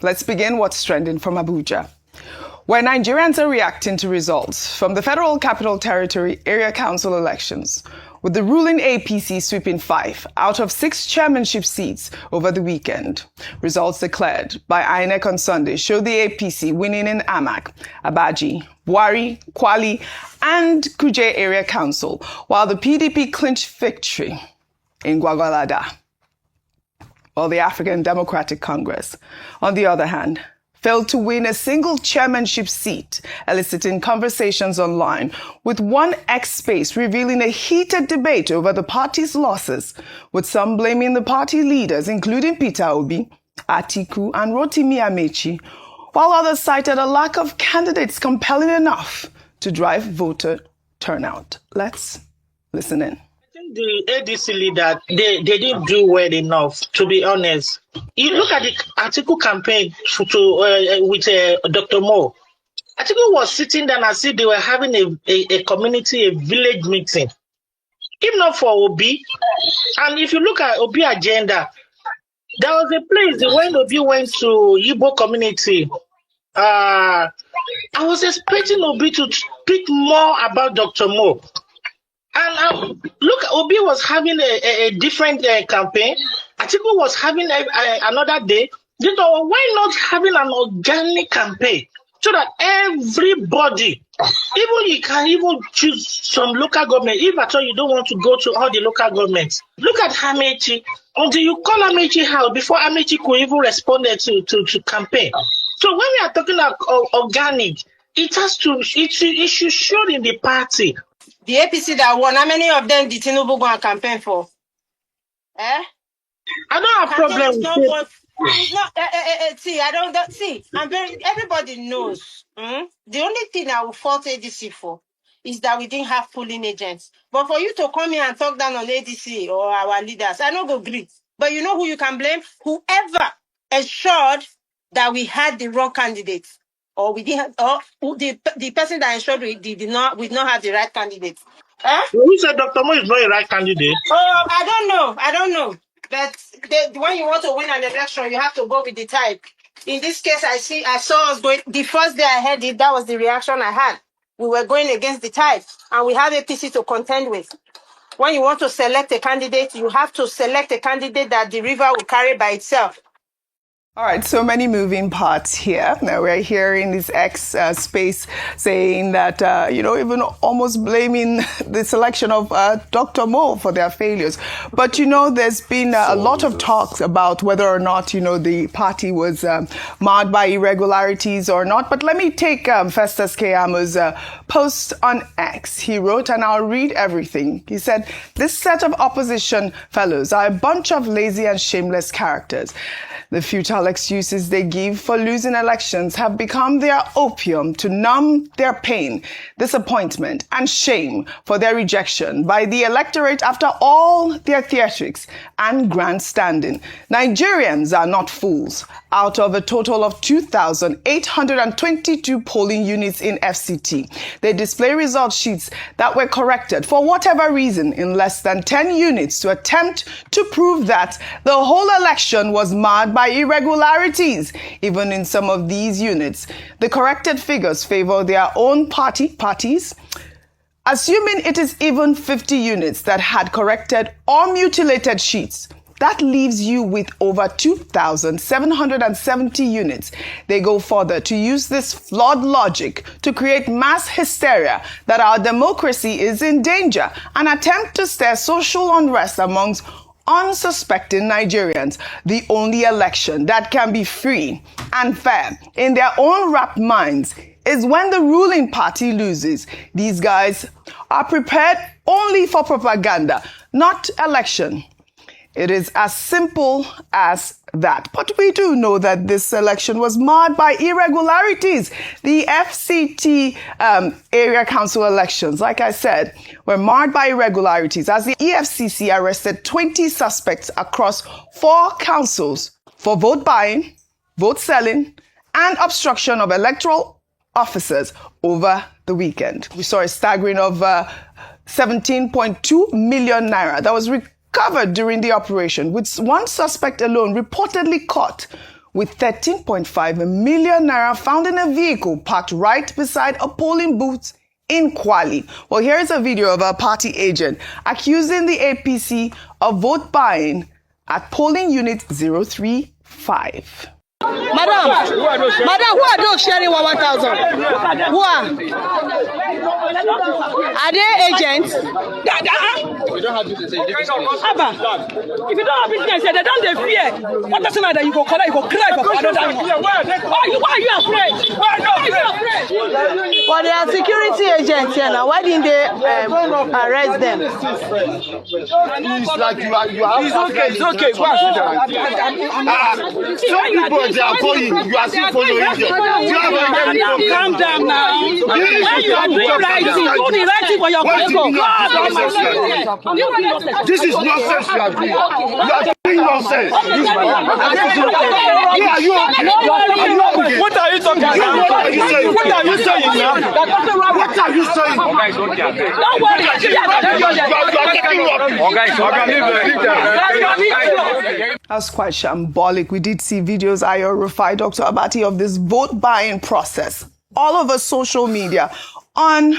Let's begin what's trending from Abuja, where Nigerians are reacting to results from the Federal Capital Territory Area Council elections, with the ruling APC sweeping 5 out of 6 chairmanship seats over the weekend. Results declared by INEC on Sunday show the APC winning in Amak, Abaji, Buari, Kwali, and Kuje Area Council, while the PDP clinched victory in Gwagwalada. While the African Democratic Congress, on the other hand, failed to win a single chairmanship seat, eliciting conversations online, with one X space revealing a heated debate over the party's losses, with some blaming the party leaders, including Peter Obi, Atiku, and Rotimi Amechi, while others cited a lack of candidates compelling enough to drive voter turnout. Let's listen in. The ADC leader, they didn't do well enough, to be honest. You look at the Atiku campaign with Dr. Mo. Atiku was sitting down as if they were having a community, a village meeting. If not for Obi, and if you look at Obi agenda, there was a place when Obi went to Igbo community. I was expecting Obi to speak more about Dr. Mo. And look, Obi was having a different campaign. Atiku was having another day. Why not having an organic campaign so that everybody, even you can even choose some local government, if at all you don't want to go to all the local governments. Look at Amechi. Until you call Amechi out before Amechi could even respond to campaign. So when we are talking about organic, it should show in the party. The APC that won, how many of them did Tinubu go and campaign for? I don't have problem with it. See, I don't see. Everybody knows. The only thing I will fault ADC for is that we didn't have polling agents. But for you to come here and talk down on ADC or our leaders, I don't go agree. But you know who you can blame? Whoever ensured that we had the wrong candidates. Or we didn't, or the person that ensured we did not have the right candidate. Who said Dr. Mo is not a right candidate? Oh, I don't know. But when you want to win an election, you have to go with the type. In this case, I saw us going. The first day I heard it, that was the reaction I had. We were going against the type, and we have APC to contend with. When you want to select a candidate, you have to select a candidate that the river will carry by itself. All right, so many moving parts here. Now we're here in this X space saying that, even almost blaming the selection of Dr. Mo for their failures. But, there's been a lot of talks about whether or not, the party was marred by irregularities or not. But let me take Festus Keyamo's post on X. He wrote, and I'll read everything. He said, "This set of opposition fellows are a bunch of lazy and shameless characters. The futile excuses they give for losing elections have become their opium to numb their pain, disappointment, and shame for their rejection by the electorate after all their theatrics and grandstanding. Nigerians are not fools. Out of a total of 2,822 polling units in FCT, they display result sheets that were corrected for whatever reason in less than 10 units to attempt to prove that the whole election was marred by irregularities. Even in some of these units, the corrected figures favor their own parties. Assuming it is even 50 units that had corrected or mutilated sheets, that leaves you with over 2,770 units. They go further to use this flawed logic to create mass hysteria that our democracy is in danger and attempt to stir social unrest amongst unsuspecting Nigerians. The only election that can be free and fair in their own rapt minds is when the ruling party loses. These guys are prepared only for propaganda, not election. It is as simple as that. But we do know that this election was marred by irregularities. The FCT area council elections, like I said, were marred by irregularities as the EFCC arrested 20 suspects across 4 councils for vote buying, vote selling, and obstruction of electoral officers over the weekend. We saw a staggering of 17.2 million naira that was recovered during the operation, with one suspect alone reportedly caught with 13.5 million naira found in a vehicle parked right beside a polling booth in Kwali. Well, here is a video of a party agent accusing the APC of vote buying at polling unit 035. Madam, who are those sharing 1,000? Who are? Are they agents? If you don't have business, if you don't have business, they don't fear. What doesn't matter? You go cry for another. Why are you afraid? But they are security agents here now. Why didn't they arrest them? It's like you are. It's okay. Go and sit down. Some people they are going. You are still following them. Calm down now. You are doing right thing. Do the right thing for your people. This is nonsense you are doing. You are doing nonsense. Are you okay? What are you talking about? What are you saying? What are you saying now? What are you saying? Don't worry. That's quite shambolic. We did see videos, Ayo Rufai, Dr. Abati, of this vote buying process all over social media on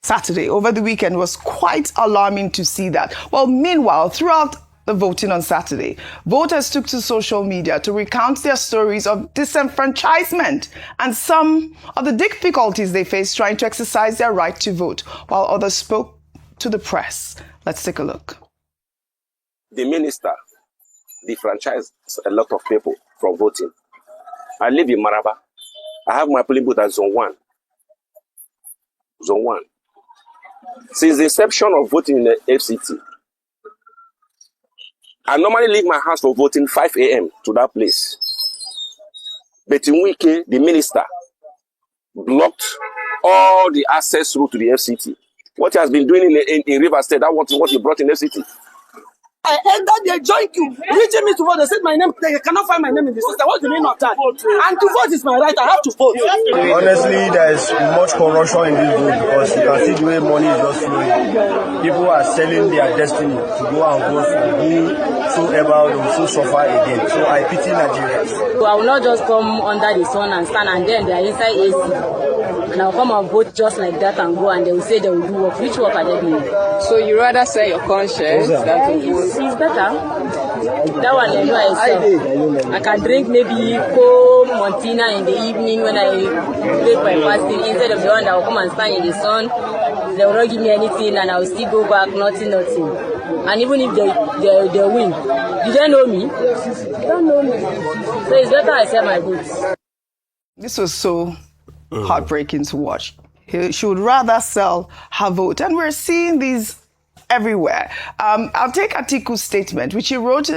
Saturday. Over the weekend was quite alarming to see that. Well, meanwhile, throughout the voting on Saturday, voters took to social media to recount their stories of disenfranchisement and some of the difficulties they faced trying to exercise their right to vote, while others spoke to the press. Let's take a look. The minister defranchised a lot of people from voting. I live in Maraba. I have my polling booth at Zone 1. Zone 1. Since the inception of voting in the FCT, I normally leave my house for voting 5 a.m. to that place. But in Wike, the minister blocked all the access route to the FCT. What he has been doing in River State, that what he brought in FCT. I entered there, joined you, reaching me to vote. They said my name, they cannot find my name in the system. What's the meaning of that? And to vote is my right. I have to vote. Honestly, there is much corruption in this vote because you can see the way money is just flowing. People are selling their destiny to go and vote for whosoever will so suffer again. So I pity Nigerians. So I will not just come under the sun and stand and then they are inside AC. And I'll come and vote just like that and go and they will say they will do work. Which work are they doing? So you rather sell your conscience than to vote? It's better. That one I know myself. I can drink maybe Coke, Montina in the evening when I break my fasting instead of the one that will come and stand in the sun. They will not give me anything and I will still go back, nothing. And even if they win, do they know me? They don't know me. So it's better I sell my goods. This was so heartbreaking to watch. She would rather sell her vote. And we're seeing these everywhere. I'll take Atiku's statement, which he wrote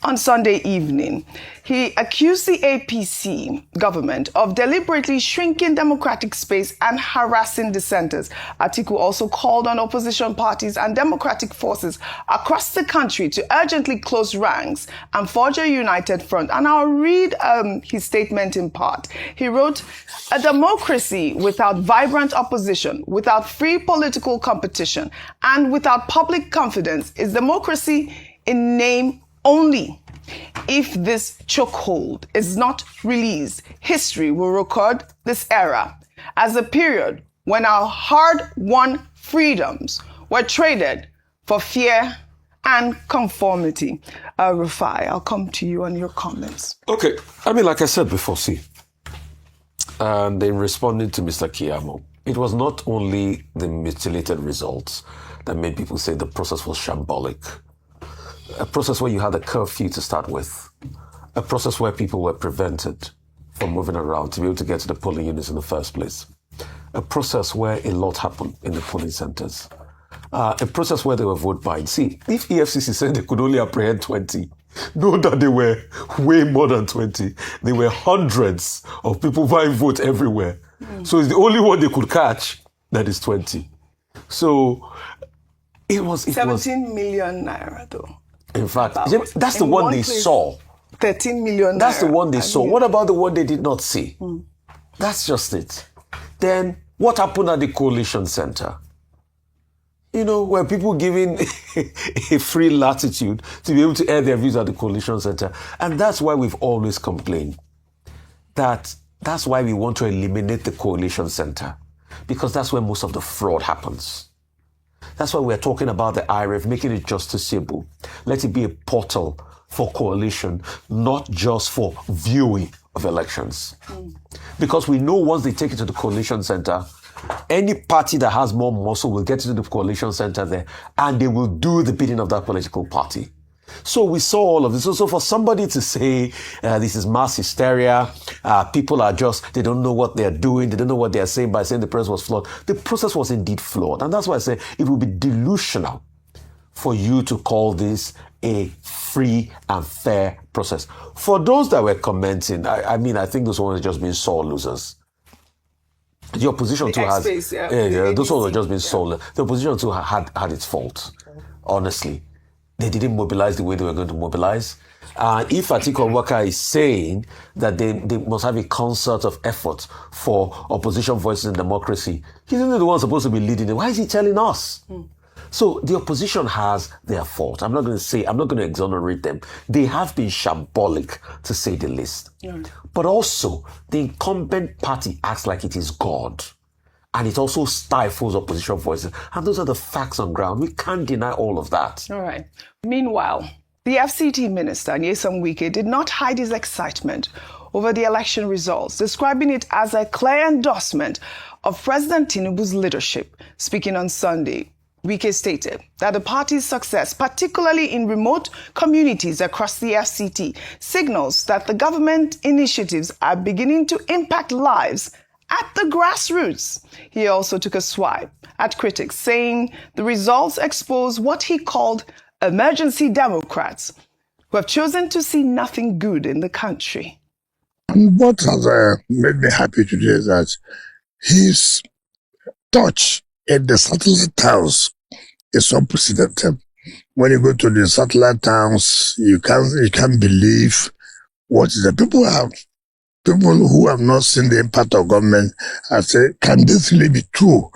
on Sunday evening. He accused the APC government of deliberately shrinking democratic space and harassing dissenters. Atiku also called on opposition parties and democratic forces across the country to urgently close ranks and forge a united front. And I'll read his statement in part. He wrote, "A democracy without vibrant opposition, without free political competition, and without public confidence is democracy in name only. If this chokehold is not released, history will record this era as a period when our hard-won freedoms were traded for fear and conformity." Rufai, I'll come to you on your comments. Okay. I mean, like I said before, and in responding to Mr. Kiyamo, it was not only the mutilated results that made people say the process was shambolic. A process where you had a curfew to start with. A process where people were prevented from moving around to be able to get to the polling units in the first place. A process where a lot happened in the polling centers. A process where they were vote buying. See, if EFCC said they could only apprehend 20, know that they were way more than 20. There were hundreds of people buying votes everywhere. So it's the only one they could catch that is 20. So it was 17 million naira though. In fact, that's the one they saw. 13 million. That's the one they saw. What about the one they did not see? That's just it. Then what happened at the coalition center? You know, were people given a free latitude to be able to air their views at the coalition center? And that's why we've always complained that that's why we want to eliminate the coalition center, because that's where most of the fraud happens. That's why we're talking about the IRF, making it justiciable. Let it be a portal for coalition, not just for viewing of elections. Because we know once they take it to the coalition center, any party that has more muscle will get to the coalition center there, and they will do the bidding of that political party. So we saw all of this. So for somebody to say this is mass hysteria, people are just, they don't know what they're doing, they don't know what they're saying by saying the process was flawed. The process was indeed flawed. And that's why I say it would be delusional for you to call this a free and fair process. For those that were commenting, I mean, I think those ones are just being sore losers. The opposition too has, those ones are just being sore. The opposition too had its fault, honestly. They didn't mobilize the way they were going to mobilize. If Atiku Abubakar is saying that they must have a concert of effort for opposition voices in democracy, he's not the one supposed to be leading it. Why is he telling us? So the opposition has their fault. I'm not going to exonerate them. They have been shambolic, to say the least. But also, the incumbent party acts like it is God. And it also stifles opposition voices. And those are the facts on ground. We can't deny all of that. All right. Meanwhile, the FCT minister, Wike, did not hide his excitement over the election results, describing it as a clear endorsement of President Tinubu's leadership. Speaking on Sunday, Wike stated that the party's success, particularly in remote communities across the FCT, signals that the government initiatives are beginning to impact lives at the grassroots. He also took a swipe at critics, saying the results expose what he called emergency Democrats, who have chosen to see nothing good in the country. And what has made me happy today is that his touch at the satellite towns is unprecedented. When you go to the satellite towns, you can't believe what the people have. People who have not seen the impact of government have said, can this really be true?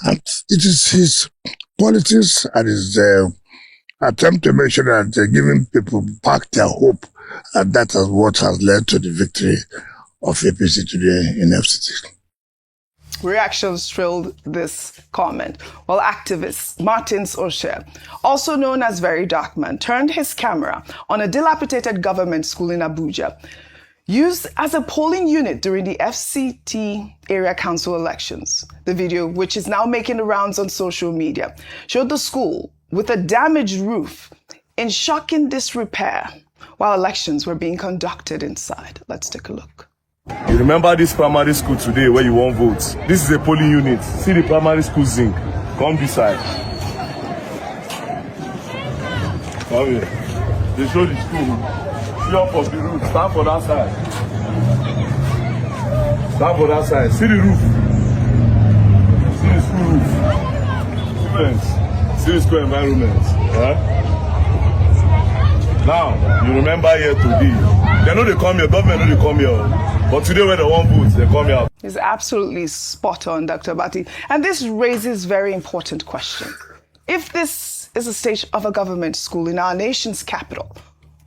And it is his politics and his attempt to make sure that they're giving people back their hope. And that is what has led to the victory of APC today in FCT. Reactions trailed this comment. While activist Martins Osher, also known as Very Dark Man, turned his camera on a dilapidated government school in Abuja, used as a polling unit during the FCT area council elections. The video, which is now making the rounds on social media, showed the school with a damaged roof in shocking disrepair while elections were being conducted inside. Let's take a look. You remember this primary school today where you won't vote? This is a polling unit. See the primary school zinc. Come beside. Come here. They show the school. Up of the roof. Stand for that side. Stand for that side. See the roof. See the school roof. Students. See the school environment. Now, you remember here today. They know they come here. Government know they come here. But today when they want votes, they come here. It's absolutely spot on, Dr. Bati. And this raises very important question. If this is the state of a government school in our nation's capital,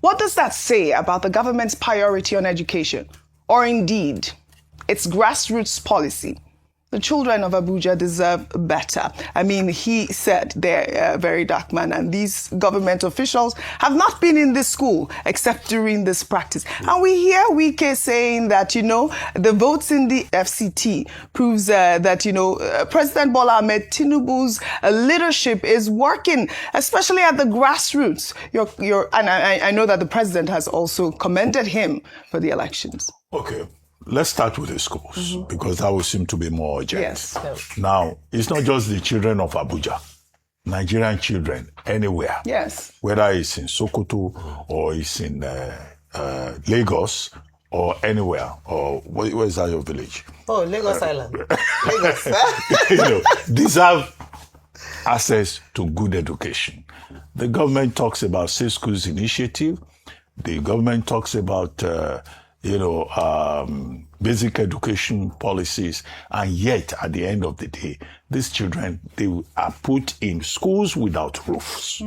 what does that say about the government's priority on education, or indeed its grassroots policy? The children of Abuja deserve better. I mean, he said they're Very Dark Man, and these government officials have not been in this school except during this practice. And we hear Wike saying that, the votes in the FCT proves that, President Bola Ahmed Tinubu's leadership is working, especially at the grassroots. And I know that the president has also commended him for the elections. Okay. Let's start with the schools, because that will seem to be more urgent. Yes. Now, it's not just the children of Abuja. Nigerian children, anywhere. Yes. Whether it's in Sokoto or it's in Lagos or anywhere. Or where is that your village? Oh, Lagos Island. Lagos. Deserve access to good education. The government talks about Safe Schools Initiative. The government talks about basic education policies, and yet at the end of the day, these children, they are put in schools without roofs.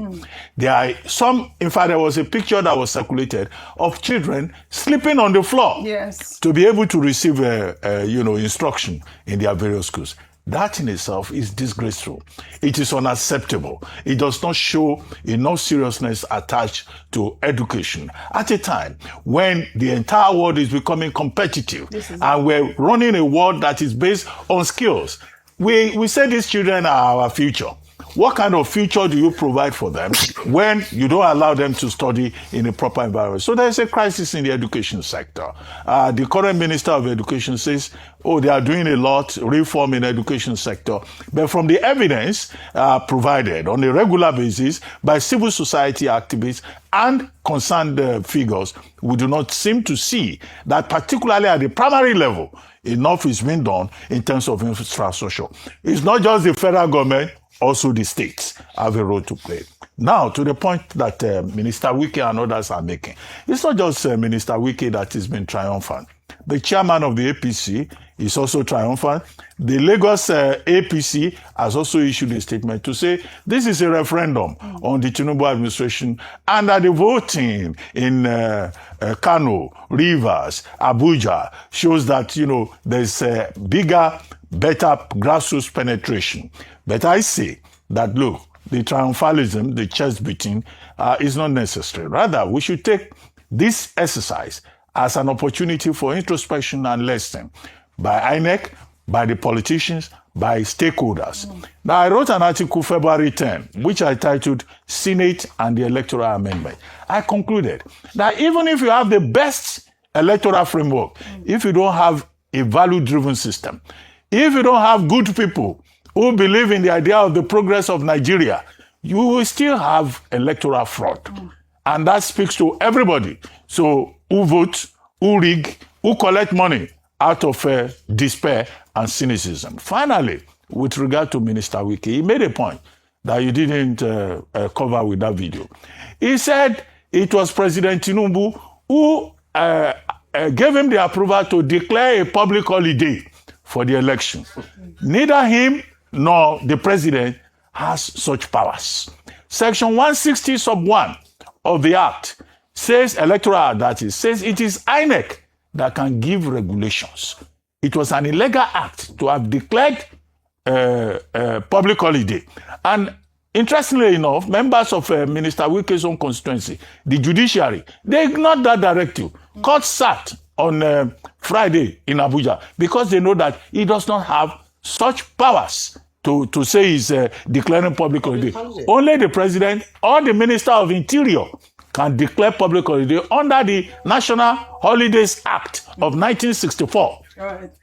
There are some, in fact, there was a picture that was circulated of children sleeping on the floor to be able to receive, instruction in their various schools. That in itself is disgraceful. It is unacceptable. It does not show enough seriousness attached to education at a time when the entire world is becoming competitive and we're running a world that is based on skills. We say these children are our future. What kind of future do you provide for them when you don't allow them to study in a proper environment? So there's a crisis in the education sector. The current Minister of Education says, they are doing a lot, reform in education sector. But from the evidence provided on a regular basis by civil society activists and concerned figures, we do not seem to see that, particularly at the primary level, enough is being done in terms of infrastructure. It's not just the federal government, also the states have a role to play. Now, to the point that Minister Wike and others are making, it's not just Minister Wike that has been triumphant. The chairman of the APC is also triumphant. The Lagos APC has also issued a statement to say this is a referendum on the Tinubu administration, and that the voting in Kanu, Rivers, Abuja shows that, there's a bigger, better grassroots penetration. But I say that, look, the triumphalism, the chest beating, is not necessary. Rather, we should take this exercise as an opportunity for introspection and lesson by INEC, by the politicians, by stakeholders. Now, I wrote an article February 10, which I titled Senate and the Electoral Amendment. I concluded that even if you have the best electoral framework, if you don't have a value-driven system, if you don't have good people who believe in the idea of the progress of Nigeria, you will still have electoral fraud. And that speaks to everybody. So who vote, who rig, who collect money out of despair and cynicism. Finally, with regard to Minister Wike, he made a point that you didn't cover with that video. He said it was President Tinubu who gave him the approval to declare a public holiday for the election. Neither him nor the president has such powers. Section 160 sub 1 of the Act says, Electoral Act that is, says it is INEC that can give regulations. It was an illegal act to have declared public holiday. And interestingly enough, members of Minister Wike's own constituency, the judiciary, they ignored that directive. Court sat on Friday in Abuja because they know that he does not have such powers to say he's declaring public holiday. Only the president or the Minister of Interior can declare public holiday under the National Holidays Act of 1964.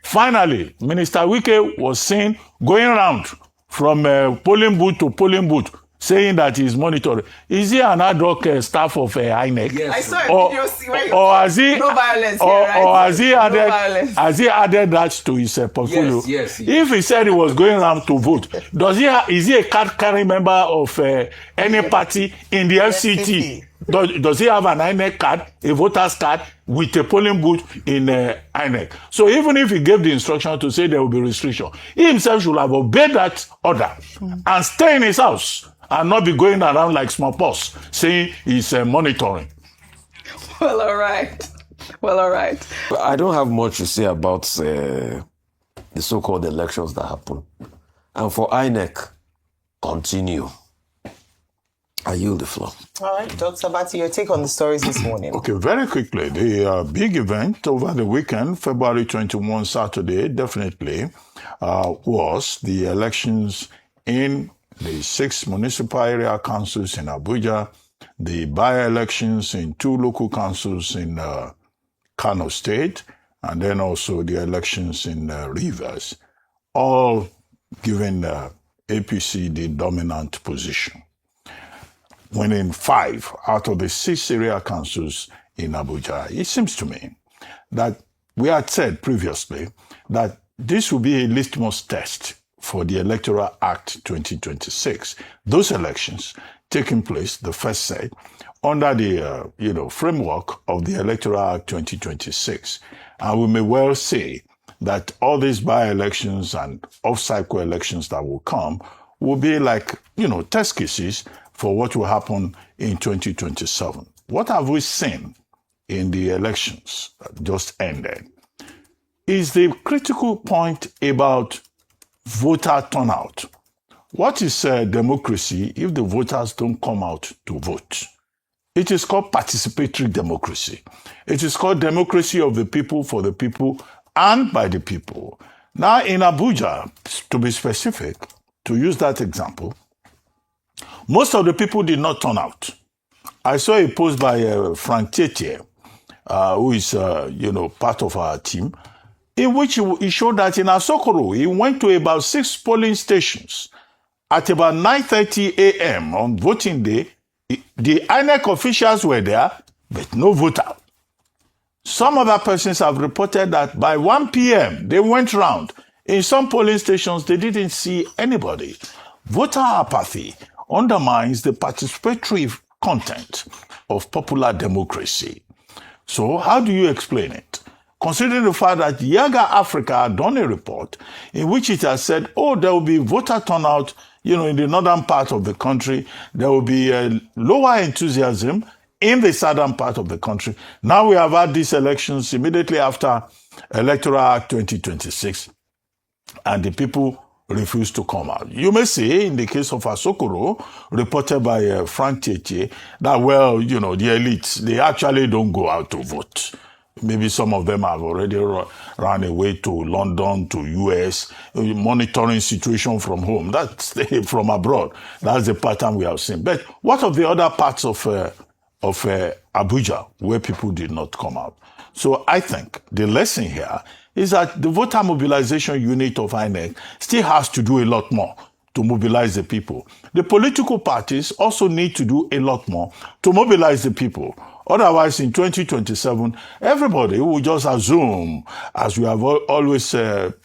Finally, Minister Wike was seen going around from polling booth to polling booth, saying that he's monitoring. Is he an ad hoc staff of INEC? Yes. I saw a video. Or has he? No violence. Or has he added? No violence. Has he added that to his portfolio? Yes. If he said he was going around to vote, is he a card-carrying member of any party in the FCT? Does he have an INEC card, a voter's card, with a polling booth in INEC? So even if he gave the instruction to say there will be restriction, he himself should have obeyed that order and stay in his house and not be going around like smallpox saying he's monitoring. Well, all right. I don't have much to say about the so-called elections that happen. And for INEC, continue. I yield the floor. All right, Dr. Bati, your take on the stories this morning. Okay, very quickly. The big event over the weekend, February 21, Saturday, definitely was the elections in the 6 municipal area councils in Abuja, the by-elections in 2 local councils in Kano State, and then also the elections in Rivers, all giving APC the dominant position, winning 5 out of the 6 area councils in Abuja. It seems to me that we had said previously that this will be a litmus test for the Electoral Act 2026. Those elections taking place, the first set, under the framework of the Electoral Act 2026. And we may well say that all these by-elections and off-cycle elections that will come will be like, test cases for what will happen in 2027. What have we seen in the elections that just ended? Is the critical point about voter turnout. What is democracy if the voters don't come out to vote? It is called participatory democracy. It is called democracy of the people, for the people, and by the people. Now, in Abuja, to be specific, to use that example, most of the people did not turn out. I saw a post by Frank Tietie, who is, part of our team, in which he showed that in Asokoro, he went to about 6 polling stations at about 9:30 a.m. on voting day. The INEC officials were there, but no voter. Some other persons have reported that by 1 p.m., they went round. In some polling stations, they didn't see anybody. Voter apathy undermines the participatory content of popular democracy. So how do you explain it? Considering the fact that Yaga Africa had done a report in which it has said, there will be voter turnout, in the northern part of the country. There will be a lower enthusiasm in the southern part of the country. Now we have had these elections immediately after Electoral Act 2026, and the people refuse to come out. You may say, in the case of Asokoro, reported by Frank Tietie, that, the elites, they actually don't go out to vote. Maybe some of them have already run away to London, to US, monitoring situation from home. That's from abroad. That's the pattern we have seen. But what of the other parts of Abuja where people did not come out? So I think the lesson here is that the voter mobilization unit of INEC still has to do a lot more to mobilize the people. The political parties also need to do a lot more to mobilize the people. Otherwise, in 2027, everybody will just assume, as we have always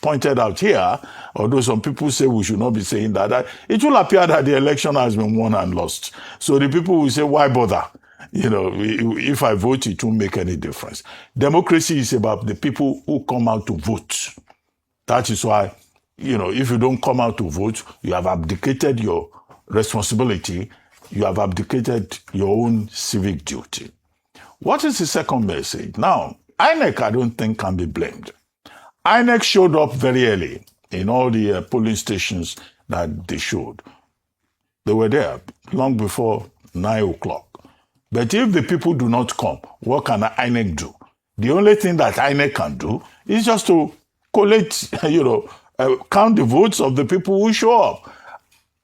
pointed out here, although some people say we should not be saying that, it will appear that the election has been won and lost. So the people will say, why bother? If I vote, it won't make any difference. Democracy is about the people who come out to vote. That is why, if you don't come out to vote, you have abdicated your responsibility. You have abdicated your own civic duty. What is the second message? Now, INEC, I don't think, can be blamed. INEC showed up very early in all the polling stations that they showed. They were there long before 9 o'clock. But if the people do not come, what can INEC do? The only thing that INEC can do is just to collect, count the votes of the people who show up.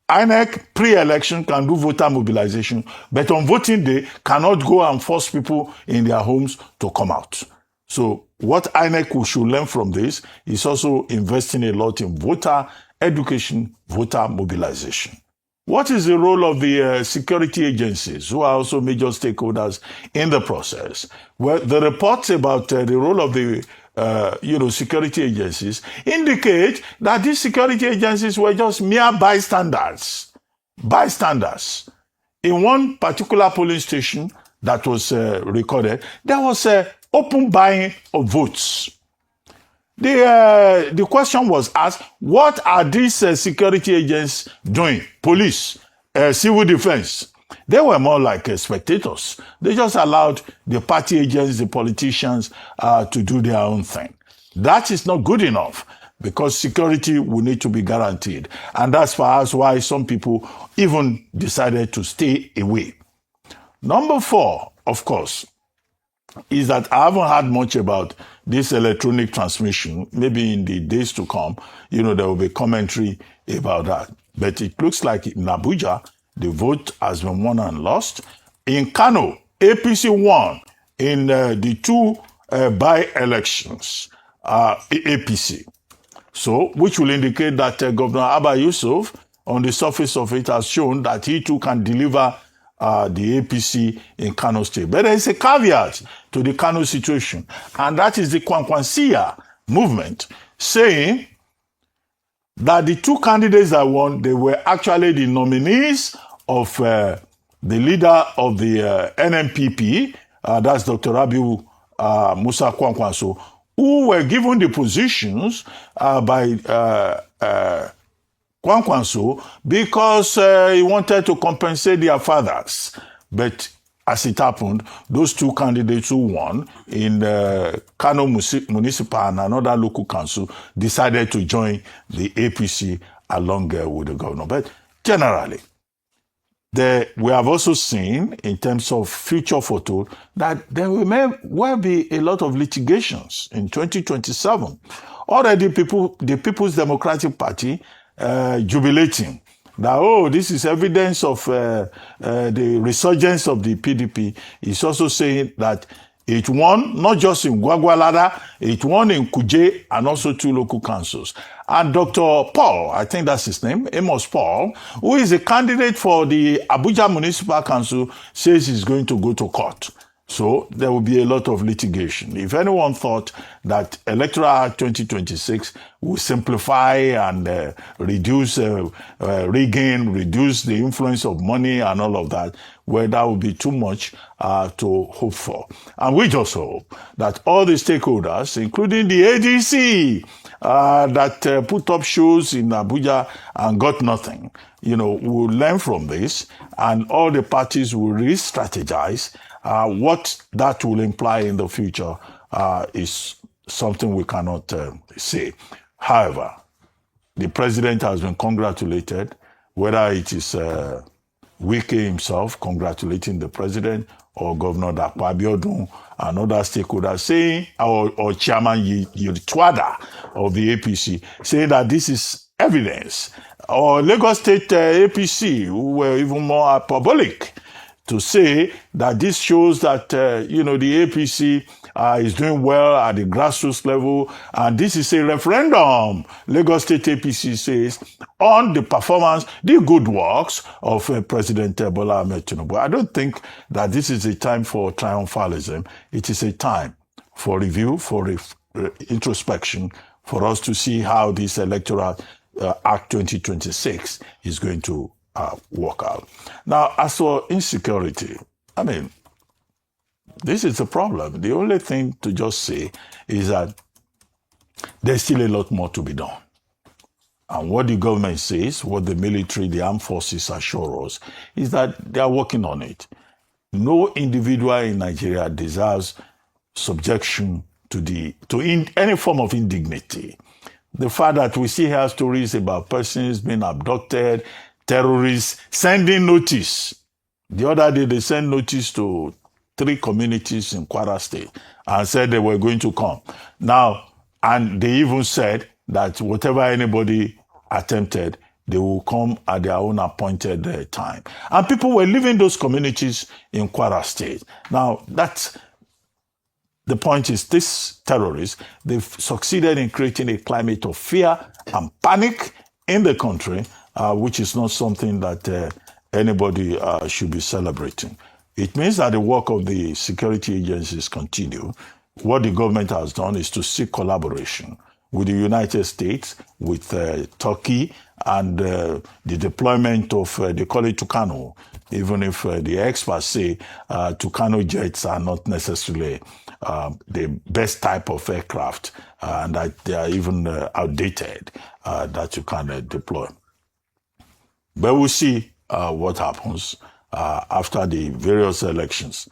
INEC pre-election can do voter mobilization, but on voting day cannot go and force people in their homes to come out. So what INEC should learn from this is also investing a lot in voter education, voter mobilization. What is the role of the security agencies, who are also major stakeholders in the process? Well, the reports about the role of the security agencies indicate that these security agencies were just mere bystanders. In one particular polling station that was recorded, there was open buying of votes. The question was asked, what are these security agents doing? Police, civil defense. They were more like spectators. They just allowed the party agents, the politicians, to do their own thing. That is not good enough, because security will need to be guaranteed. And that's perhaps why some people even decided to stay away. Number 4, of course, is that I haven't heard much about this electronic transmission. Maybe in the days to come, there will be commentary about that. But it looks like in Abuja, the vote has been won and lost. In Kanu, APC won in the 2 by-elections, APC. So, which will indicate that Governor Abba Yusuf, on the surface of it, has shown that he too can deliver the APC in Kano State. But there is a caveat to the Kano situation, and that is the Kwankwansia movement saying that the 2 candidates that won, they were actually the nominees of the leader of the NMPP, that's Dr. Rabiu Musa Kwankwaso, who were given the positions by Kwankwaso because he wanted to compensate their fathers. But as it happened, those two candidates who won in Kano Municipal and another local council decided to join the APC along with the governor. But generally, we have also seen, in terms of future photo, that there will be a lot of litigations in 2027. Already, the People's Democratic Party jubilating that, oh, this is evidence of the resurgence of the PDP, is also saying that it won not just in Gwagwalada, it won in Kuje and also 2 local councils. And Dr. Paul, I think that's his name, Amos Paul, who is a candidate for the Abuja Municipal Council, says he's going to go to court. So there will be a lot of litigation. If anyone thought that Electoral Act 2026 will simplify and reduce rigging, reduce the influence of money and all of that, well, that would be too much to hope for. And we just hope that all the stakeholders, including the ADC, that put up shows in Abuja and got nothing, will learn from this, and all the parties will re-strategize. What that will imply in the future is something we cannot say. However, the president has been congratulated, whether it is Wike himself congratulating the president, or Governor Dapo Abiodun and other stakeholders saying, or Chairman Yitwada of the APC, saying that this is evidence, or Lagos State APC, who were even more hyperbolic, to say that this shows that, the APC is doing well at the grassroots level, and this is a referendum, Lagos State APC says, on the performance, the good works of President Bola Ahmed Tinubu. I don't think that this is a time for triumphalism. It is a time for review, for introspection, for us to see how this Electoral Act 2026 is going to work out. Now, as for insecurity, this is a problem. The only thing to just say is that there's still a lot more to be done. And what the government says, what the military, the armed forces assure us, is that they are working on it. No individual in Nigeria deserves subjection to any form of indignity. The fact that we still have stories about persons being abducted, terrorists sending notice. The other day, they sent notice to 3 communities in Kwara State and said they were going to come. Now, and they even said that whatever anybody attempted, they will come at their own appointed time. And people were leaving those communities in Kwara State. Now, the point is, these terrorists, they've succeeded in creating a climate of fear and panic in the country, which is not something that anybody should be celebrating. It means that the work of the security agencies continue. What the government has done is to seek collaboration with the United States, with Turkey, and the deployment of, they call it Tucano, even if the experts say Tucano jets are not necessarily the best type of aircraft, and that they are even outdated, that you can deploy. But we'll see what happens after the various elections.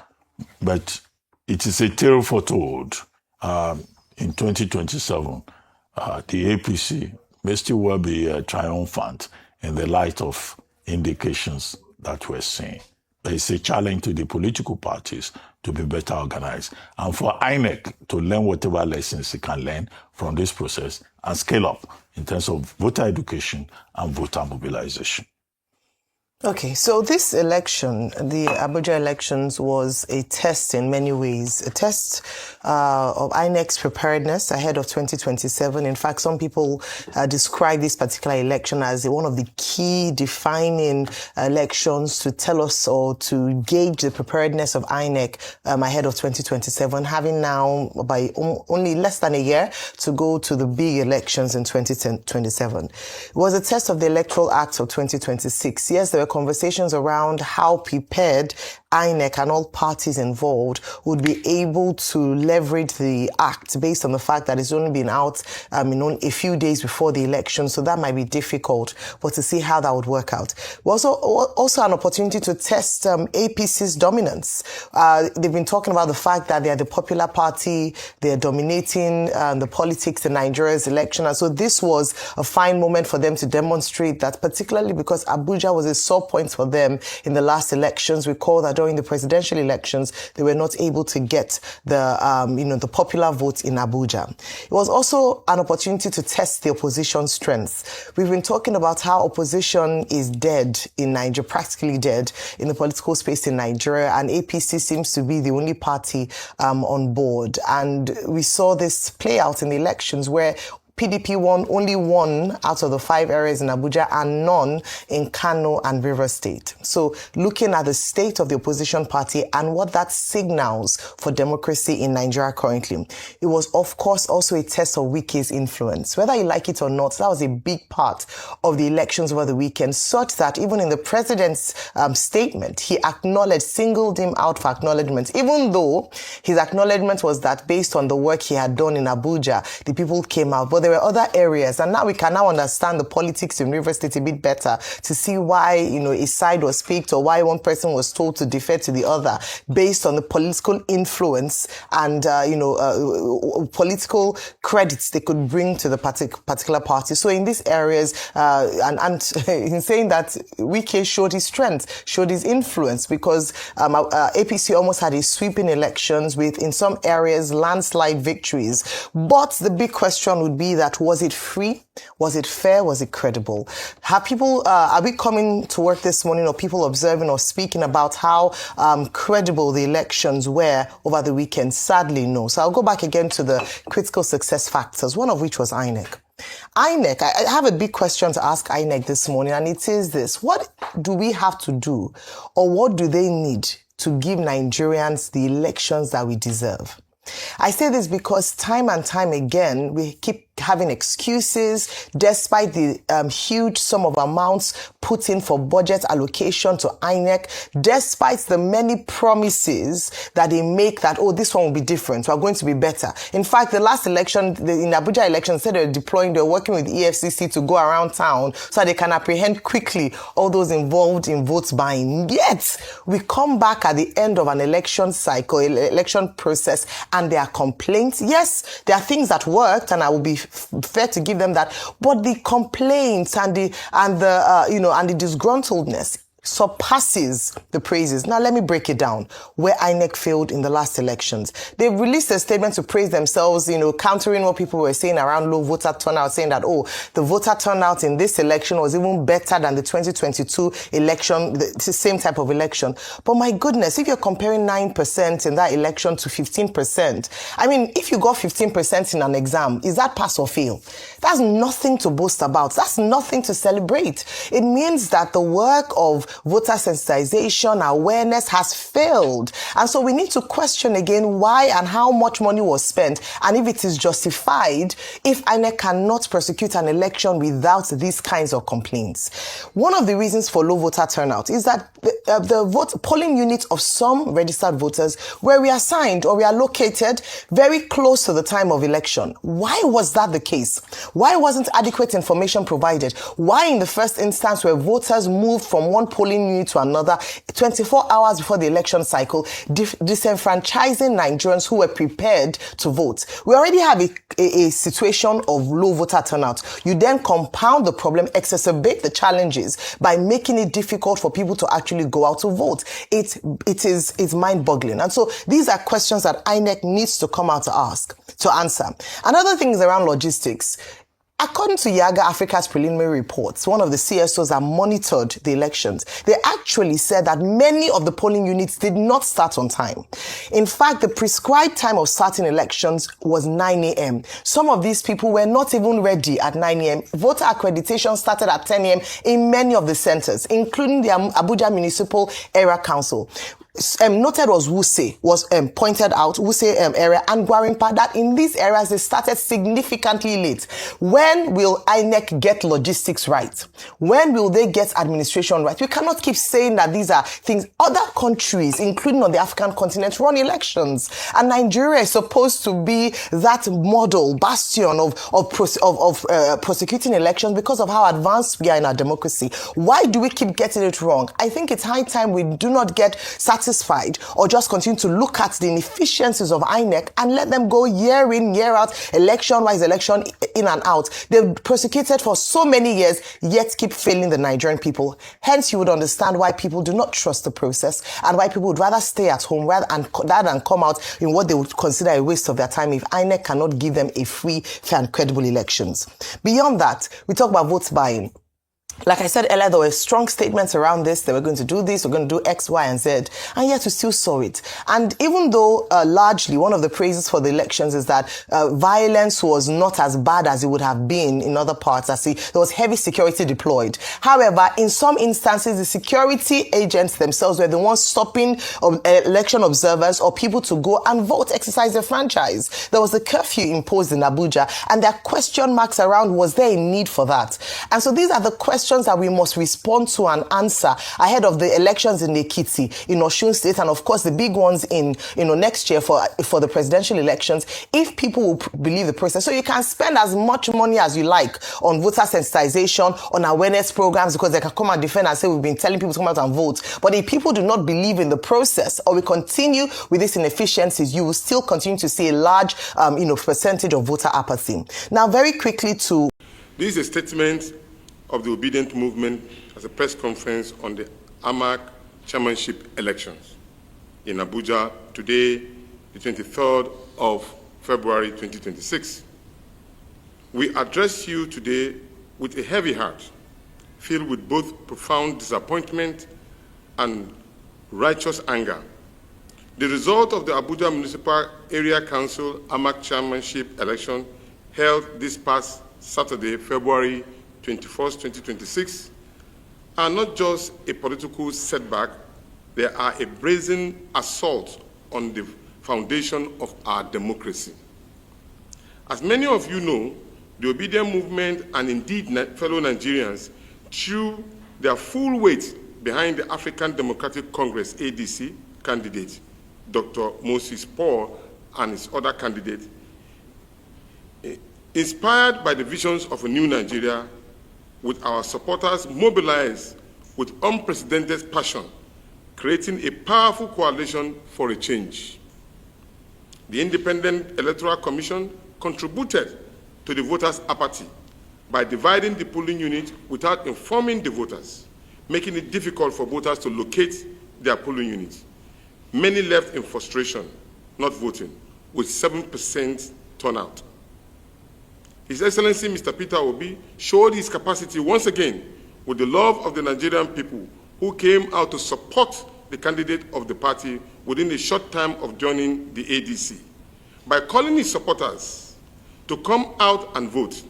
But it is a tale foretold in 2027. The APC may still well be triumphant in the light of indications that we're seeing. But it's a challenge to the political parties to be better organized, and for INEC to learn whatever lessons it can learn from this process and scale up in terms of voter education and voter mobilization. Okay, so this election, the Abuja elections, was a test in many ways, a test of INEC's preparedness ahead of 2027. In fact, some people describe this particular election as one of the key defining elections to tell us or to gauge the preparedness of INEC ahead of 2027, having now by only less than a year to go to the big elections in 2027. It was a test of the Electoral Act of 2026. Yes, there were conversations around how prepared INEC and all parties involved would be able to leverage the act based on the fact that it's only been out a few days before the election, so that might be difficult, but to see how that would work out. Also an opportunity to test APC's dominance. They've been talking about the fact that they're the popular party, they're dominating the politics in Nigeria's election, and so this was a fine moment for them to demonstrate that, particularly because Abuja was a sore point for them in the last elections. Recall that during the presidential elections, they were not able to get the popular vote in Abuja. It was also an opportunity to test the opposition's strengths. We've been talking about how opposition is dead in Nigeria, practically dead in the political space in Nigeria, and APC seems to be the only party on board. And we saw this play out in the elections where PDP won only 1 out of the 5 areas in Abuja and none in Kanu and Rivers State. So looking at the state of the opposition party and what that signals for democracy in Nigeria currently, it was of course also a test of Wike's influence. Whether you like it or not, that was a big part of the elections over the weekend, such that even in the president's statement, he acknowledged, singled him out for acknowledgement, even though his acknowledgement was that based on the work he had done in Abuja, the people came out. But there were other areas, and now we can now understand the politics in Rivers State a bit better to see why, a side was picked or why one person was told to defer to the other based on the political influence and, political credits they could bring to the particular party. So in these areas, and in saying that Wike showed his strength, showed his influence, because APC almost had a sweeping elections with, in some areas, landslide victories. But the big question would be that, was it free? Was it fair? Was it credible? Are we coming to work this morning, or people observing or speaking about how credible the elections were over the weekend? Sadly, no. So I'll go back again to the critical success factors, one of which was INEC. INEC, I have a big question to ask INEC this morning, and it is this: what do we have to do, or what do they need to give Nigerians the elections that we deserve? I say this because time and time again, we keep having excuses despite the huge sum of amounts put in for budget allocation to INEC, despite the many promises that they make that, oh, this one will be different, we're going to be better. In fact, the last election, in Abuja election, instead of they're working with EFCC to go around town so they can apprehend quickly all those involved in vote buying. Yet, we come back at the end of an election cycle, election process, and there are complaints. Yes, there are things that worked, and I will be fair to give them that, but the complaints and the disgruntledness surpasses the praises. Now, let me break it down where INEC failed in the last elections. They released a statement to praise themselves, countering what people were saying around low voter turnout, saying that, oh, the voter turnout in this election was even better than the 2022 election, the same type of election. But my goodness, if you're comparing 9% in that election to 15%, I mean, if you got 15% in an exam, is that pass or fail? That's nothing to boast about. That's nothing to celebrate. It means that the work of voter sensitization, awareness has failed. And so we need to question again why and how much money was spent, and if it is justified, if INEC cannot prosecute an election without these kinds of complaints. One of the reasons for low voter turnout is that the polling units of some registered voters were reassigned or reallocated very close to the time of election. Why was that the case? Why wasn't adequate information provided? Why in the first instance were voters moved from one polling unit to another 24 hours before the election cycle, disenfranchising Nigerians who were prepared to vote? We already have a situation of low voter turnout. You then compound the problem, exacerbate the challenges by making it difficult for people to actually go out to vote. It's mind-boggling. And so these are questions that INEC needs to come out to answer. Another thing is around logistics. According to Yaga Africa's preliminary reports, one of the CSOs that monitored the elections, they actually said that many of the polling units did not start on time. In fact, the prescribed time of starting elections was 9 a.m. Some of these people were not even ready at 9 a.m. Voter accreditation started at 10 a.m. in many of the centers, including the Abuja Municipal Area Council. noted was Wuse, was pointed out, Wuse area and Gwarimpa, that in these areas they started significantly late. When will INEC get logistics right? When will they get administration right? We cannot keep saying that these are things. Other countries, including on the African continent, run elections, and Nigeria is supposed to be that model bastion of prosecuting elections because of how advanced we are in our democracy. Why do we keep getting it wrong? I think it's high time we do not get satisfied or just continue to look at the inefficiencies of INEC and let them go year in, year out, election-wise, election in and out. They've prosecuted for so many years, yet keep failing the Nigerian people. Hence, you would understand why people do not trust the process and why people would rather stay at home rather than come out in what they would consider a waste of their time if INEC cannot give them a free, fair and credible elections. Beyond that, we talk about vote buying. Like I said earlier, there were strong statements around this. They were going to do this, we're going to do X, Y, and Z. And yet we still saw it. And even though largely one of the praises for the elections is that violence was not as bad as it would have been in other parts, there was heavy security deployed. However, in some instances, the security agents themselves were the ones stopping election observers or people to go and vote, exercise their franchise. There was a curfew imposed in Abuja, and there are question marks around, was there a need for that? And so these are the questions that we must respond to and answer ahead of the elections in Ekiti, in Osun State, and of course the big ones in next year for the presidential elections, if people will believe the process. So you can spend as much money as you like on voter sensitization, on awareness programs, because they can come and defend and say we've been telling people to come out and vote. But if people do not believe in the process, or we continue with these inefficiencies, you will still continue to see a large percentage of voter apathy. Now, very quickly to... This is a statement of the Obedient Movement as a press conference on the AMAC chairmanship elections in Abuja today, the 23rd of February 2026. We address you today with a heavy heart, filled with both profound disappointment and righteous anger. The result of the Abuja Municipal Area Council AMAC chairmanship election held this past Saturday, February 21st, 2026, are not just a political setback, they are a brazen assault on the foundation of our democracy. As many of you know, the Obedient Movement and indeed fellow Nigerians threw their full weight behind the African Democratic Congress, ADC, candidate, Dr. Moses Paul, and his other candidate, inspired by the visions of a new Nigeria, with our supporters mobilized with unprecedented passion, creating a powerful coalition for a change. The Independent Electoral Commission contributed to the voters' apathy by dividing the polling unit without informing the voters, making it difficult for voters to locate their polling units. Many left in frustration, not voting, with 7% turnout. His Excellency Mr. Peter Obi showed his capacity once again with the love of the Nigerian people who came out to support the candidate of the party within a short time of joining the ADC. By calling his supporters to come out and vote,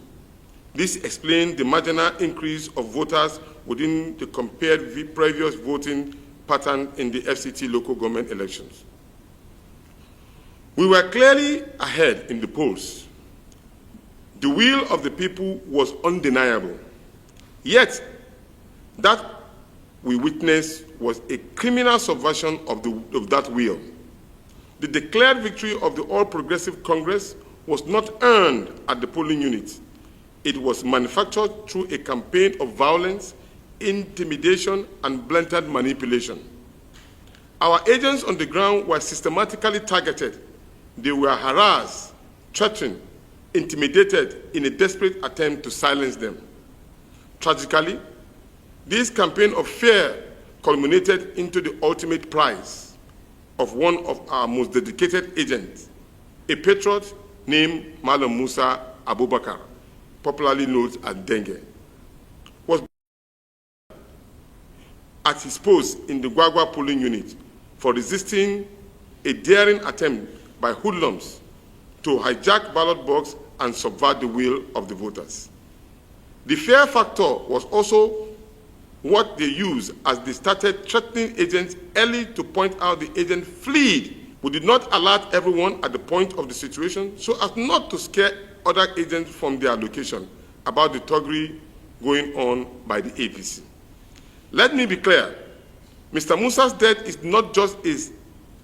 this explained the marginal increase of voters within the compared previous voting pattern in the FCT local government elections. We were clearly ahead in the polls. The will of the people was undeniable. Yet, that we witnessed was a criminal subversion of that will. The declared victory of the All Progressive Congress was not earned at the polling unit. It was manufactured through a campaign of violence, intimidation, and blatant manipulation. Our agents on the ground were systematically targeted. They were harassed, threatened, intimidated in a desperate attempt to silence them. Tragically, this campaign of fear culminated into the ultimate prize of one of our most dedicated agents, a patriot named Malam Musa Abubakar, popularly known as Dengue, was at his post in the Gwagwa polling unit for resisting a daring attempt by hoodlums to hijack ballot box and subvert the will of the voters. The fear factor was also what they used as they started threatening agents early to point out the agent fled. We did not alert everyone at the point of the situation so as not to scare other agents from their location about the thuggery going on by the APC. Let me be clear, Mr. Musa's death is not just a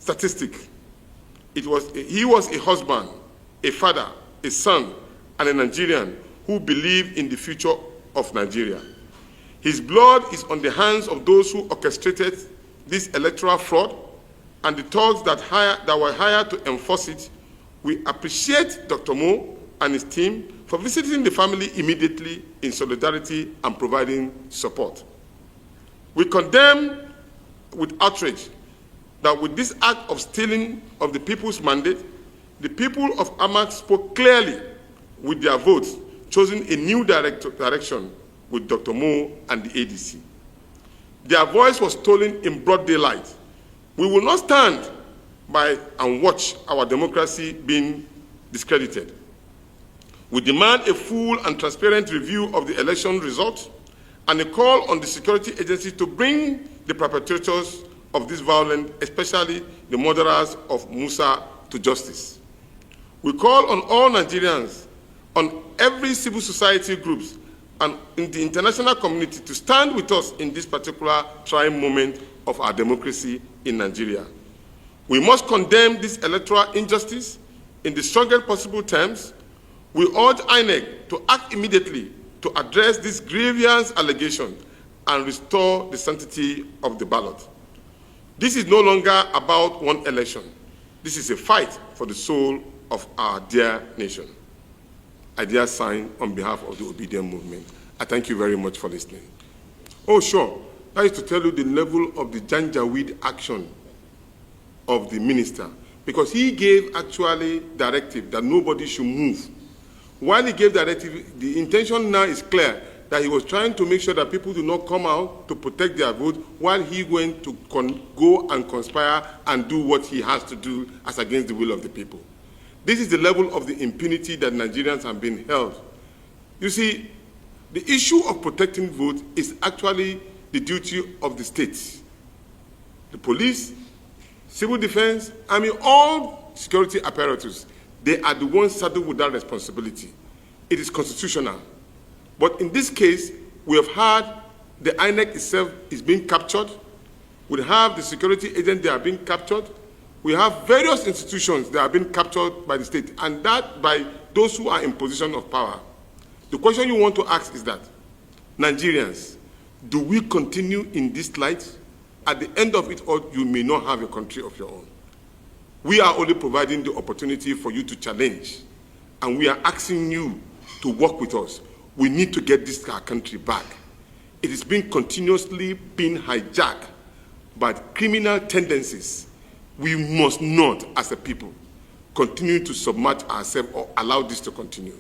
statistic. He was a husband, a father, a son, and a Nigerian who believed in the future of Nigeria. His blood is on the hands of those who orchestrated this electoral fraud and the thugs that were hired to enforce it. We appreciate Dr. Mo and his team for visiting the family immediately in solidarity and providing support. We condemn with outrage that with this act of stealing of the people's mandate, the people of Amak spoke clearly with their votes, choosing a new direction with Dr. Mo and the ADC. Their voice was stolen in broad daylight. We will not stand by and watch our democracy being discredited. We demand a full and transparent review of the election results and a call on the security agencies to bring the perpetrators of this violence, especially the murderers of Musa, to justice. We call on all Nigerians, on every civil society groups, and in the international community to stand with us in this particular trying moment of our democracy in Nigeria. We must condemn this electoral injustice in the strongest possible terms. We urge INEC to act immediately to address this grievous allegation and restore the sanctity of the ballot. This is no longer about one election. This is a fight for the soul of our dear nation. I dare sign on behalf of the Obedient Movement. I thank you very much for listening. Oh, sure. That is to tell you the level of the Janjaweed action of the minister, because he gave actually directive that nobody should move. While he gave directive, the intention now is clear that he was trying to make sure that people do not come out to protect their vote while he went to go and conspire and do what he has to do as against the will of the people. This is the level of the impunity that Nigerians have been held. You see, the issue of protecting votes is actually the duty of the states. The police, civil defense, I mean all security apparatus, they are the ones saddled with that responsibility. It is constitutional. But in this case, we have had the INEC itself is being captured. We have the security agents that are being captured. We have various institutions that are being captured by the state, and that by those who are in position of power. The question you want to ask is that, Nigerians, do we continue in this light? At the end of it all, you may not have a country of your own. We are only providing the opportunity for you to challenge, and we are asking you to work with us. We need to get this country back. It is being continuously being hijacked by criminal tendencies. We must not, as a people, continue to submerge ourselves or allow this to continue.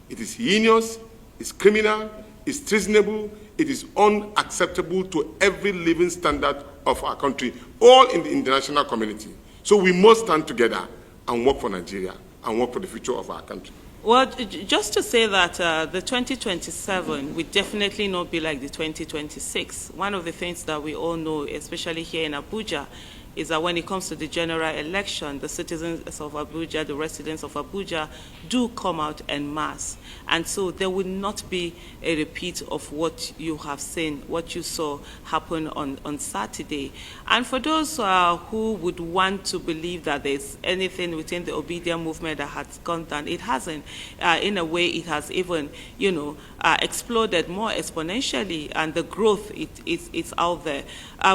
It is heinous, it's criminal, it's treasonable, it is unacceptable to every living standard of our country, all in the international community. So we must stand together and work for Nigeria and work for the future of our country. Well, just to say that the 2027 will definitely not be like the 2026. One of the things that we all know, especially here in Abuja, is that when it comes to the general election, the citizens of Abuja, the residents of Abuja, do come out en masse. And so there will not be a repeat of what you have seen, what you saw happen on Saturday. And for those who would want to believe that there's anything within the Obedient Movement that has gone down, it hasn't. In a way, it has even, exploded more exponentially, and the growth it's out there.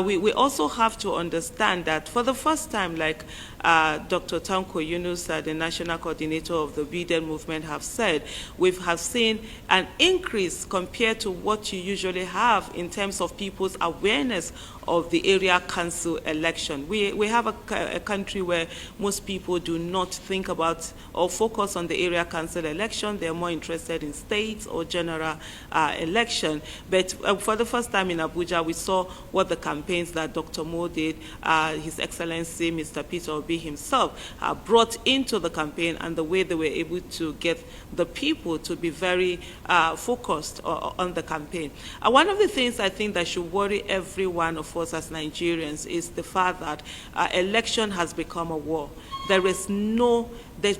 We also have to understand that for the first time, like Dr. Tanko Yunus, the national coordinator of the Obedient Movement, have said, we have seen an increase compared to what you usually have in terms of people's awareness of the area council election. We have a country where most people do not think about or focus on the area council election. They're more interested in states or general election. But for the first time in Abuja, we saw what the campaigns that Dr. Mo did, His Excellency Mr. Peter Obi himself brought into the campaign, and the way they were able to get the people to be very focused on the campaign. One of the things I think that should worry every one of us as Nigerians is the fact that election has become a war. There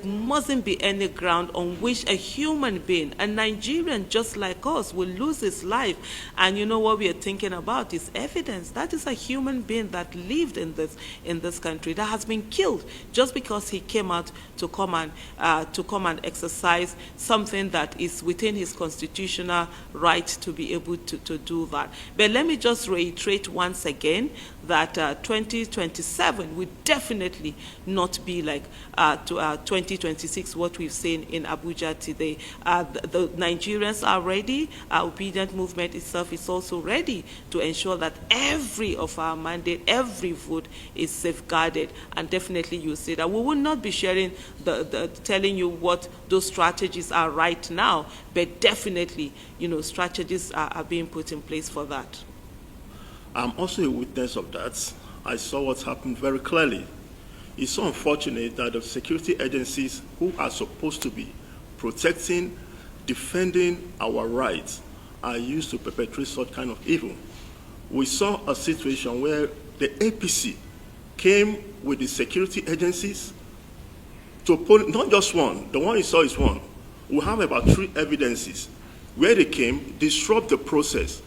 mustn't be any ground on which a human being, a Nigerian just like us, will lose his life. And you know what we are thinking about is evidence. That is a human being that lived in this country that has been killed just because he came out to come and exercise something that is within his constitutional right to be able to do that. But let me just reiterate once again that 2027 will definitely not be like 2026, what we've seen in Abuja today. The Nigerians are ready. Our obedient movement itself is also ready to ensure that every of our mandate, every vote is safeguarded. And definitely you'll see that. We will not be sharing telling you what those strategies are right now, but definitely, strategies are being put in place for that. I'm also a witness of that. I saw what happened very clearly. It's so unfortunate that the security agencies who are supposed to be protecting, defending our rights are used to perpetrate such kind of evil. We saw a situation where the APC came with the security agencies to pull, not just one, the one you saw is one. We have about 3 evidences where they came, disrupt the process,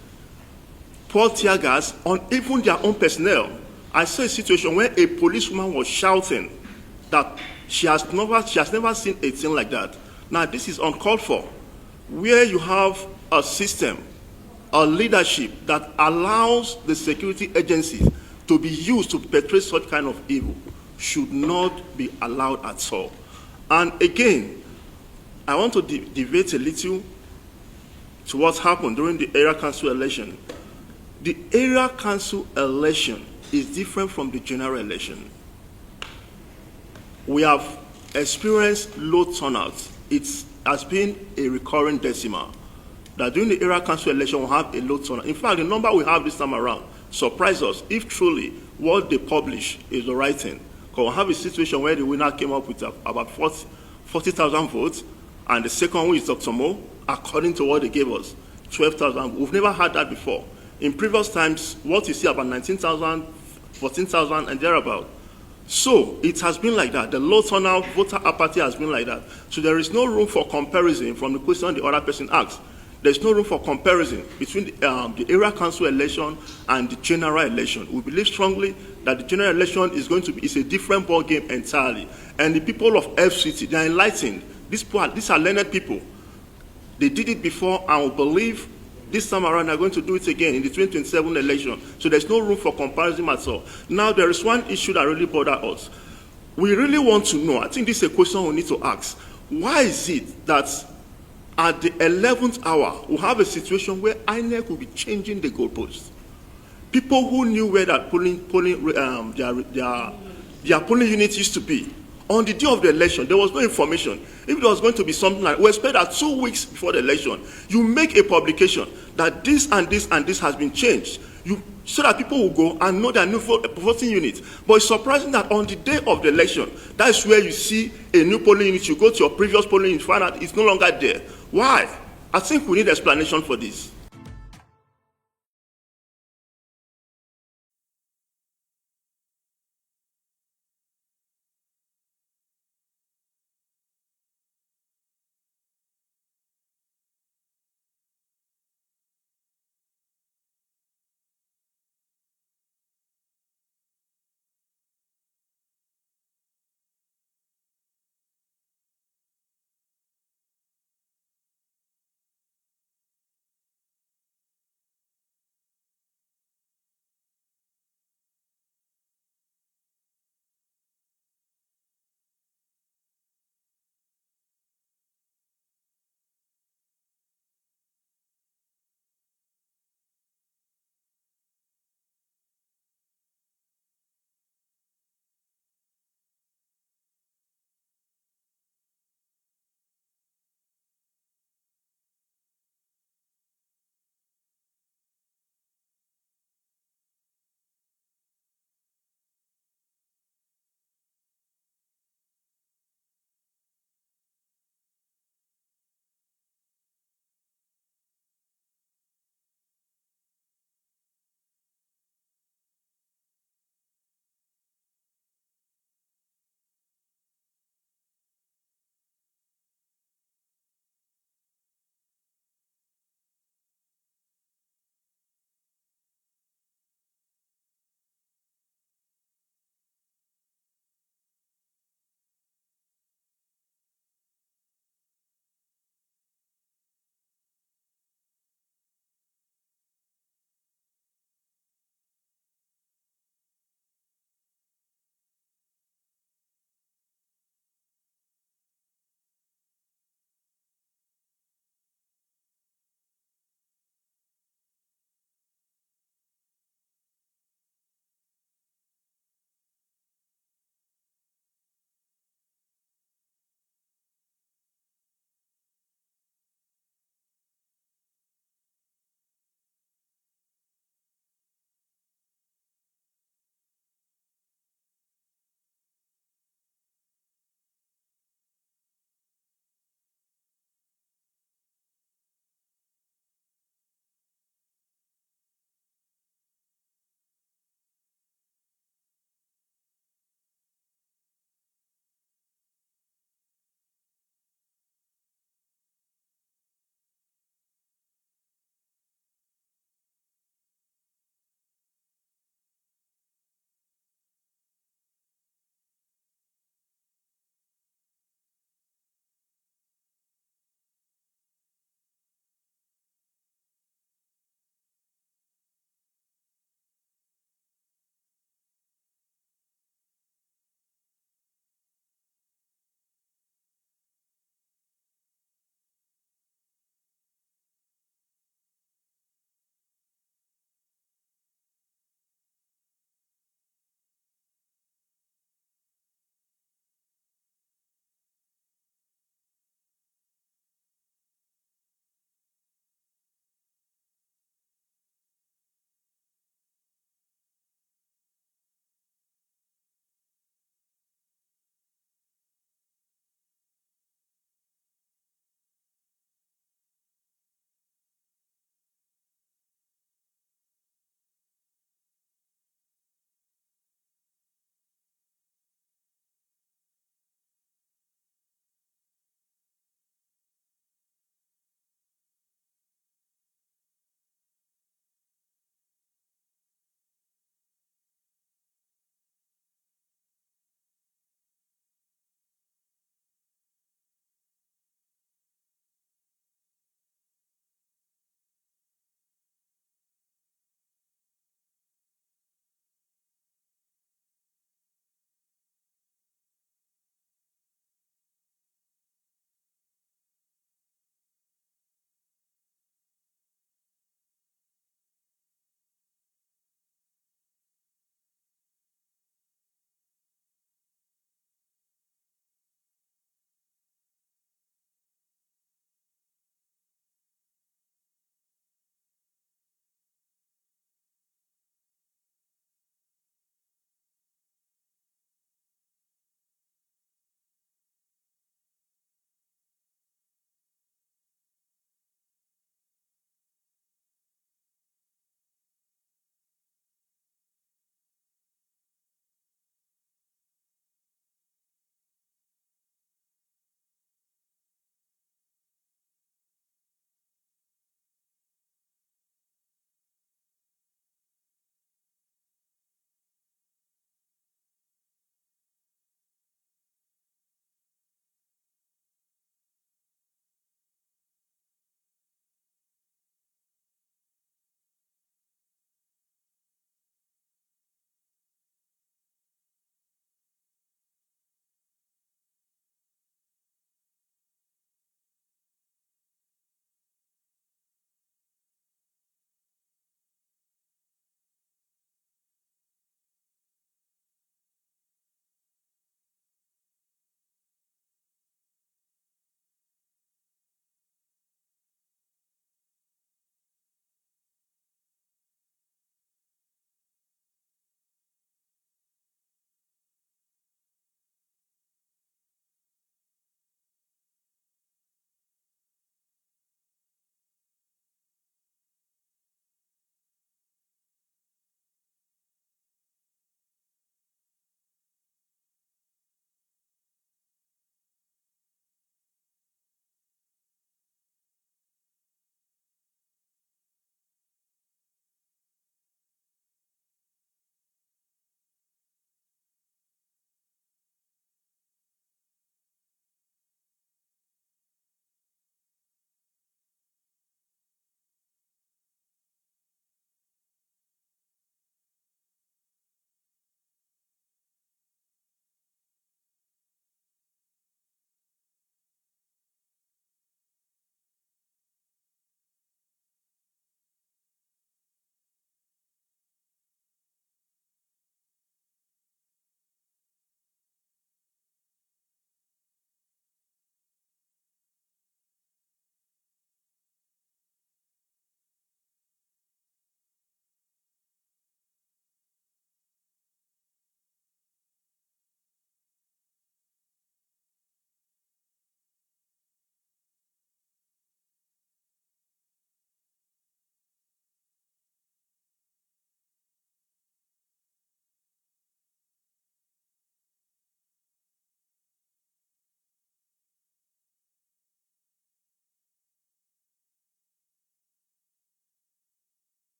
pour tear gas on even their own personnel. I saw a situation where a policewoman was shouting that she has never seen a thing like that. Now, this is uncalled for. Where you have a system, a leadership that allows the security agencies to be used to perpetrate such kind of evil should not be allowed at all. And again, I want to deviate a little to what happened during the area council election. The area council election is different from the general election. We have experienced low turnout. It has been a recurring decimal. That during the area council election, we'll have a low turnout. In fact, the number we have this time around surprised us if truly what they publish is the right thing. Because we'll have a situation where the winner came up with about 40,000 votes, and the second one is Dr. Mo, according to what they gave us, 12,000. We've never had that before. In previous times, what you see about 19,000, 14,000 and thereabout. So it has been like that. The low turnout voter apathy has been like that. So there is no room for comparison from the question the other person asked. There's no room for comparison between the area council election and the general election. We believe strongly that the general election is going to be a different ball game entirely. And the people of FCT, they are enlightened. These are learned people. They did it before, and we believe this time around they're going to do it again in the 2027 election. So there's no room for comparison at all. Now, there is one issue that really bothers us. We really want to know, I think this is a question we need to ask. Why is it that at the 11th hour, we have a situation where INEC will be changing the goalposts? People who knew where that their polling unit used to be, on the day of the election, there was no information. If it was going to be something like, we expect that 2 weeks before the election, you make a publication that this and this and this has been changed, so that people will go and know their new voting unit. But it's surprising that on the day of the election, that's where you see a new polling unit, you go to your previous polling unit, find out it's no longer there. Why? I think we need explanation for this.